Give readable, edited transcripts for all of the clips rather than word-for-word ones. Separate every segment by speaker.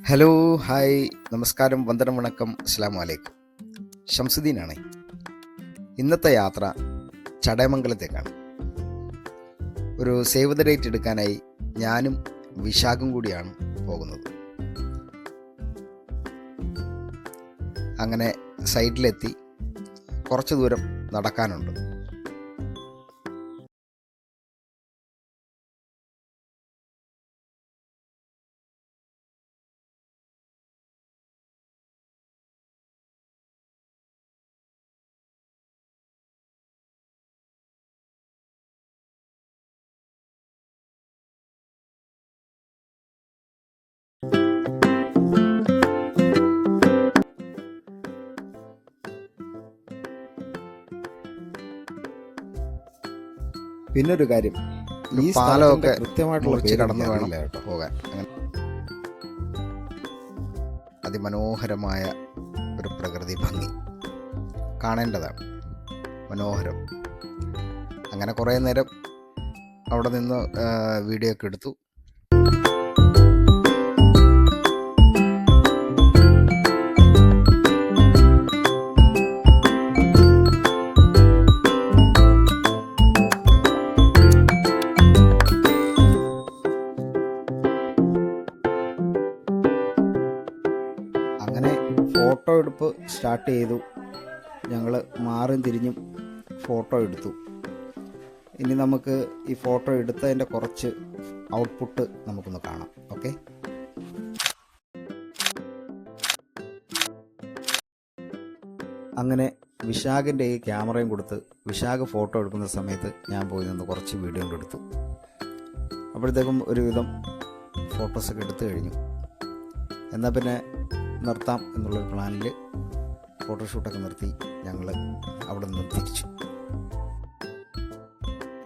Speaker 1: Hello, hi, നമസ്കാരം, വന്ദനം, വണക്കം, അസ്സലാമു അലൈക്കും. ഷംസുദ്ദീനാണ്. ഇന്നത്തെ യാത്ര ചടയമംഗലത്തേക്കാണ്. ഒരു സേവ് ദ ഡേറ്റ് എടുക്കാനായി ഞാനും വിശാഖും കൂടിയാണ് പോകുന്നത്. അങ്ങനെ സൈറ്റിലെത്തി കുറച്ച് ദൂരം നടക്കാനുണ്ട്.
Speaker 2: പിന്നൊരു കാര്യം, ഈ
Speaker 1: പാലമൊക്കെ
Speaker 2: കൃത്യമായിട്ടുള്ള
Speaker 1: മുറിച്ച് കടന്നു വേണം
Speaker 2: കേട്ടോ
Speaker 1: പോകാൻ. അങ്ങനെ അതിമനോഹരമായ ഒരു പ്രകൃതി ഭംഗി കാണേണ്ടതാണ്. മനോഹരം. അങ്ങനെ കുറേ നേരം അവിടെ നിന്ന് വീഡിയോ ഒക്കെ എടുത്തു.
Speaker 2: അങ്ങനെ ഫോട്ടോ എടുപ്പ് സ്റ്റാർട്ട് ചെയ്തു. ഞങ്ങൾ മാറും തിരിഞ്ഞും ഫോട്ടോ എടുത്തു. ഇനി നമുക്ക് ഈ ഫോട്ടോ എടുത്തതിൻ്റെ കുറച്ച് ഔട്ട്പുട്ട് നമുക്കൊന്ന് കാണാം. ഓക്കെ, അങ്ങനെ വിശാഖിൻ്റെ ഈ ക്യാമറയും കൊടുത്ത് വിശാഖ് ഫോട്ടോ എടുക്കുന്ന സമയത്ത് ഞാൻ പോയി നിന്ന് കുറച്ച് വീഡിയോ എടുത്തു. അപ്പോഴത്തേക്കും ഒരുവിധം ഫോട്ടോസൊക്കെ എടുത്തു കഴിഞ്ഞു. എന്നാൽ പിന്നെ നിർത്താം എന്നുള്ളൊരു പ്ലാനിൽ ഫോട്ടോഷൂട്ടൊക്കെ നിർത്തി ഞങ്ങൾ അവിടെ നിന്ന് തിരിച്ചു.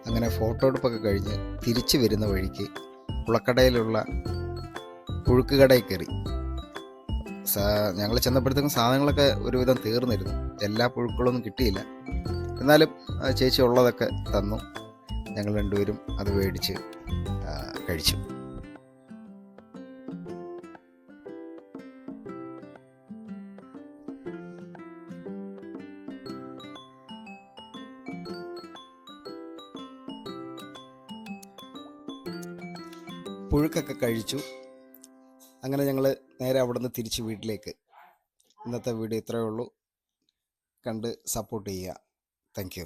Speaker 1: അങ്ങനെ ഫോട്ടോ എടുപ്പൊക്കെ കഴിഞ്ഞ് തിരിച്ചു വരുന്ന വഴിക്ക് കുളക്കടയിലുള്ള പുഴുക്ക് കടയിൽ കയറി. ഞങ്ങൾ ചെന്നപ്പോഴത്തേക്കും സാധനങ്ങളൊക്കെ ഒരുവിധം തീർന്നിരുന്നു. എല്ലാ പുഴുക്കളൊന്നും കിട്ടിയില്ല. എന്നാലും ചേച്ചി ഉള്ളതൊക്കെ തന്നു. ഞങ്ങൾ രണ്ടുപേരും അത് മേടിച്ച് കഴിച്ചു. പുഴുക്കൊക്കെ കഴിച്ചു. അങ്ങനെ ഞങ്ങൾ നേരെ അവിടെ നിന്ന് തിരിച്ച് വീട്ടിലേക്ക്. ഇന്നത്തെ വീഡിയോ ഇത്രയേ ഉള്ളൂ. കണ്ട് സപ്പോർട്ട് ചെയ്യുക. Thank you.